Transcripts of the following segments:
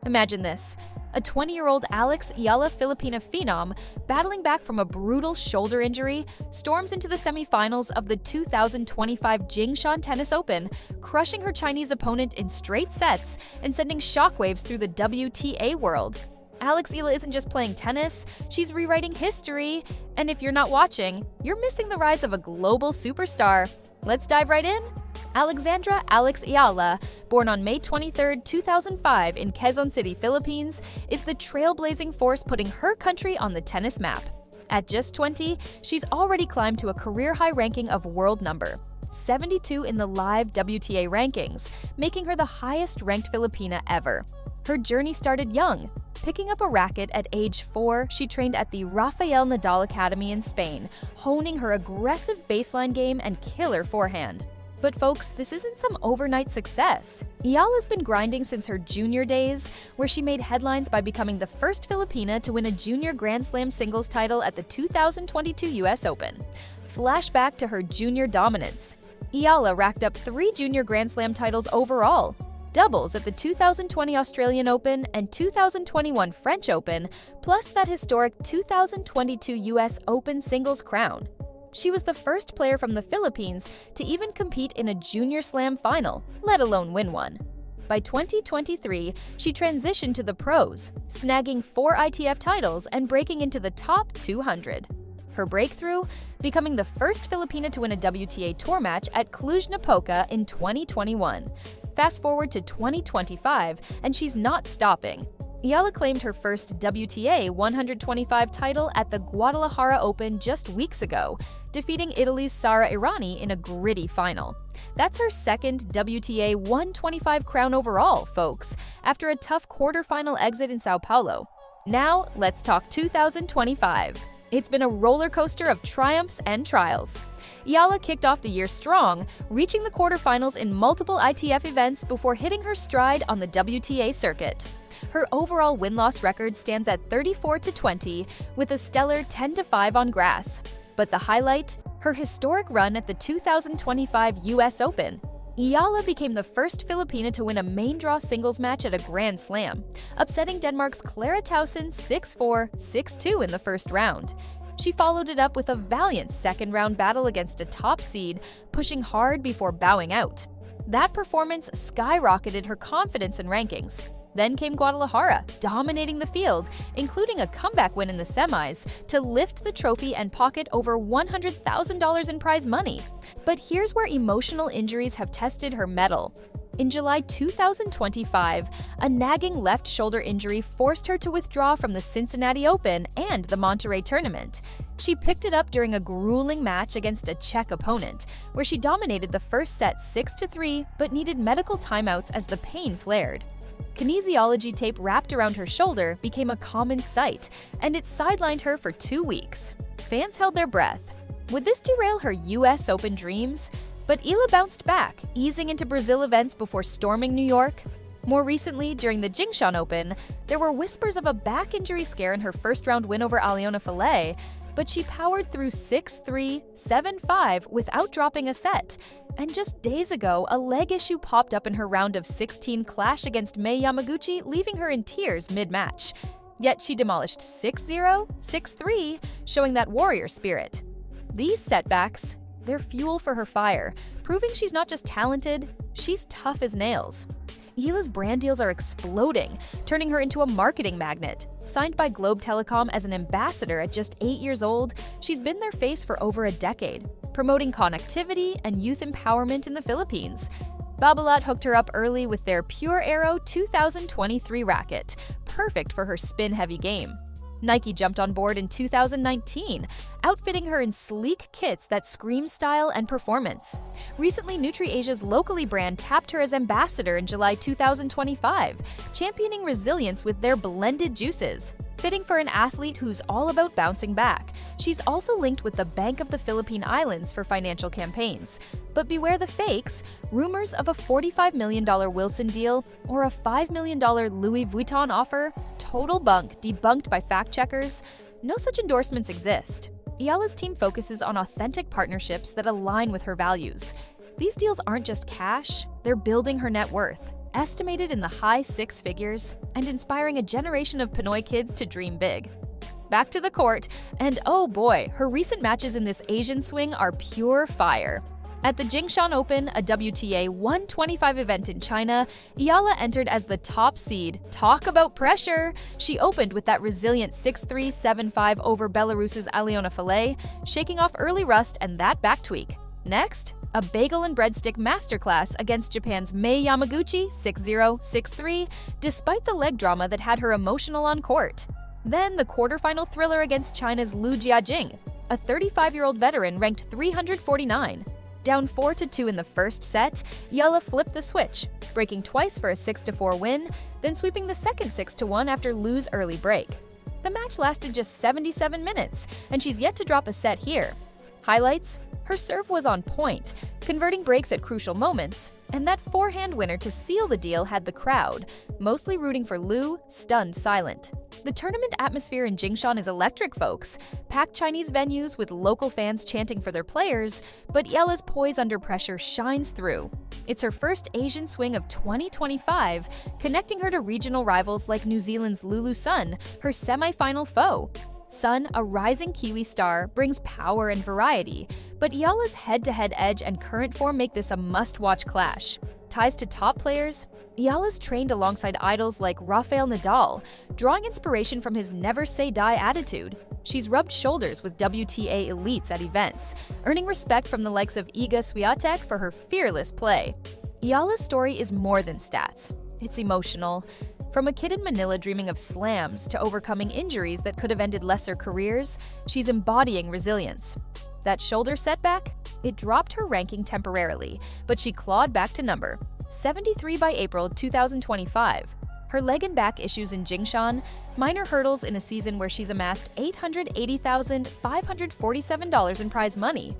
Imagine this. A 20-year-old Alex Eala Filipina phenom, battling back from a brutal shoulder injury, storms into the semifinals of the 2025 Jingshan Tennis Open, crushing her Chinese opponent in straight sets and sending shockwaves through the WTA world. Alex Eala isn't just playing tennis, she's rewriting history. And if you're not watching, you're missing the rise of a global superstar. Let's dive right in. Alexandra Alex Eala, born on May 23, 2005 in Quezon City, Philippines, is the trailblazing force putting her country on the tennis map. At just 20, she's already climbed to a career-high ranking of world number 72 in the live WTA rankings, making her the highest-ranked Filipina ever. Her journey started young. Picking up a racket at age 4, she trained at the Rafael Nadal Academy in Spain, honing her aggressive baseline game and killer forehand. But folks, this isn't some overnight success. Eala's been grinding since her junior days, where she made headlines by becoming the first Filipina to win a junior Grand Slam singles title at the 2022 US Open. Flashback to her junior dominance. Eala racked up 3 junior Grand Slam titles overall, doubles at the 2020 Australian Open and 2021 French Open, plus that historic 2022 US Open singles crown. She was the first player from the Philippines to even compete in a Junior Slam final, let alone win one. By 2023, she transitioned to the pros, snagging 4 ITF titles and breaking into the top 200. Her breakthrough? Becoming the first Filipina to win a WTA Tour match at Cluj-Napoca in 2021. Fast forward to 2025, and she's not stopping. Eala claimed her first WTA 125 title at the Guadalajara Open just weeks ago, defeating Italy's Sara Errani in a gritty final. That's her second WTA 125 crown overall, folks, after a tough quarterfinal exit in Sao Paulo. Now, let's talk 2025. It's been a roller coaster of triumphs and trials. Eala kicked off the year strong, reaching the quarterfinals in multiple ITF events before hitting her stride on the WTA circuit. Her overall win-loss record stands at 34-20, with a stellar 10-5 on grass. But the highlight? Her historic run at the 2025 US Open. Eala became the first Filipina to win a main draw singles match at a Grand Slam, upsetting Denmark's Clara Tauson 6-4, 6-2 in the first round. She followed it up with a valiant second-round battle against a top seed, pushing hard before bowing out. That performance skyrocketed her confidence and rankings. Then came Guadalajara, dominating the field, including a comeback win in the semis, to lift the trophy and pocket over $100,000 in prize money. But here's where emotional injuries have tested her mettle. In July 2025, a nagging left shoulder injury forced her to withdraw from the Cincinnati Open and the Monterrey tournament. She picked it up during a grueling match against a Czech opponent, where she dominated the first set 6-3 but needed medical timeouts as the pain flared. Kinesiology tape wrapped around her shoulder became a common sight, and it sidelined her for 2 weeks. Fans held their breath. Would this derail her US Open dreams? But Eala bounced back, easing into Brazil events before storming New York. More recently, during the Jingshan Open, there were whispers of a back injury scare in her first-round win over Aliona Fillet, but she powered through 6-3, 7-5 without dropping a set. And just days ago, a leg issue popped up in her round of 16 clash against Mei Yamaguchi, leaving her in tears mid-match. Yet she demolished 6-0, 6-3, showing that warrior spirit. These setbacks, they're fuel for her fire, proving she's not just talented, she's tough as nails. Eala's brand deals are exploding, turning her into a marketing magnet. Signed by Globe Telecom as an ambassador at just 8 years old, she's been their face for over a decade, promoting connectivity and youth empowerment in the Philippines. Babolat hooked her up early with their Pure Aero 2023 racket, perfect for her spin-heavy game. Nike jumped on board in 2019, outfitting her in sleek kits that scream style and performance. Recently, NutriAsia's Locally brand tapped her as ambassador in July 2025, championing resilience with their blended juices. Fitting for an athlete who's all about bouncing back. She's also linked with the Bank of the Philippine Islands for financial campaigns. But beware the fakes, rumors of a $45 million Wilson deal or a $5 million Louis Vuitton offer, total bunk debunked by fact-checkers. No such endorsements exist. Eala's team focuses on authentic partnerships that align with her values. These deals aren't just cash, they're building her net worth. estimated in the high six figures and inspiring a generation of Pinoy kids to dream big. Back to the court, and oh boy, her recent matches in this Asian swing are pure fire. At the Jingshan Open, a WTA 125 event in China, Eala entered as the top seed. Talk about pressure! She opened with that resilient 6-3, 7-5 over Belarus's Aliona Fillet, shaking off early rust and that back tweak. Next, a bagel and breadstick masterclass against Japan's Mei Yamaguchi 6-0, 6-3, despite the leg drama that had her emotional on court. Then the quarterfinal thriller against China's Lu Jiajing, a 35-year-old veteran ranked 349. Down 4-2 in the first set, Eala flipped the switch, breaking twice for a 6-4 win, then sweeping the second 6-1 after Lu's early break. The match lasted just 77 minutes, and she's yet to drop a set here. Highlights: her serve was on point, converting breaks at crucial moments, and that forehand winner to seal the deal had the crowd, mostly rooting for Lu, stunned silent. The tournament atmosphere in Jingshan is electric, folks. Packed Chinese venues with local fans chanting for their players, but Eala's poise under pressure shines through. It's her first Asian swing of 2025, connecting her to regional rivals like New Zealand's Lulu Sun, her semi-final foe. Sun, a rising Kiwi star, brings power and variety, but Eala's head-to-head edge and current form make this a must-watch clash. Ties to top players? Eala's trained alongside idols like Rafael Nadal, drawing inspiration from his never-say-die attitude. She's rubbed shoulders with WTA elites at events, earning respect from the likes of Iga Swiatek for her fearless play. Eala's story is more than stats. It's emotional. From a kid in Manila dreaming of slams to overcoming injuries that could have ended lesser careers, she's embodying resilience. That shoulder setback? It dropped her ranking temporarily, but she clawed back to number 73 by April 2025. Her leg and back issues in Jingshan, minor hurdles in a season where she's amassed $880,547 in prize money.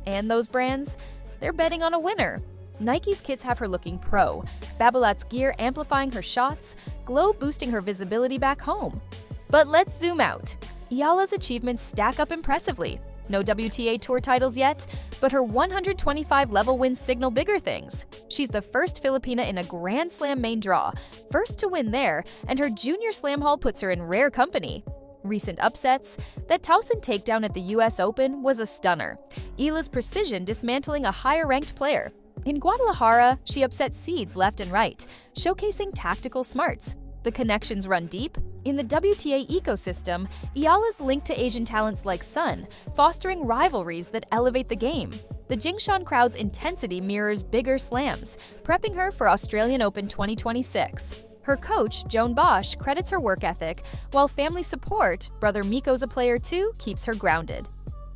And those brands? They're betting on a winner. Nike's kits have her looking pro, Babolat's gear amplifying her shots, Glow boosting her visibility back home. But let's zoom out. Eala's achievements stack up impressively. No WTA Tour titles yet, but her 125-level wins signal bigger things. She's the first Filipina in a Grand Slam main draw, first to win there, and her junior slam haul puts her in rare company. Recent upsets: that Towson takedown at the US Open was a stunner. Eala's precision dismantling a higher-ranked player. In Guadalajara, she upset seeds left and right, showcasing tactical smarts. The connections run deep. In the WTA ecosystem, Eala's linked to Asian talents like Sun, fostering rivalries that elevate the game. The Jingshan crowd's intensity mirrors bigger slams, prepping her for Australian Open 2026. Her coach, Joan Bosch, credits her work ethic, while family support, brother Miko's a player too, keeps her grounded.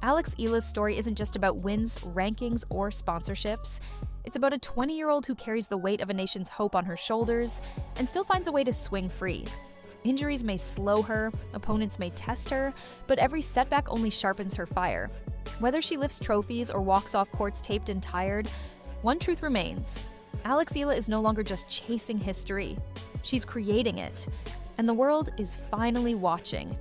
Alex Eala's story isn't just about wins, rankings, or sponsorships. It's about a 20-year-old who carries the weight of a nation's hope on her shoulders and still finds a way to swing free. Injuries may slow her, opponents may test her, but every setback only sharpens her fire. Whether she lifts trophies or walks off courts taped and tired, one truth remains. Alex Eala is no longer just chasing history. She's creating it, and the world is finally watching.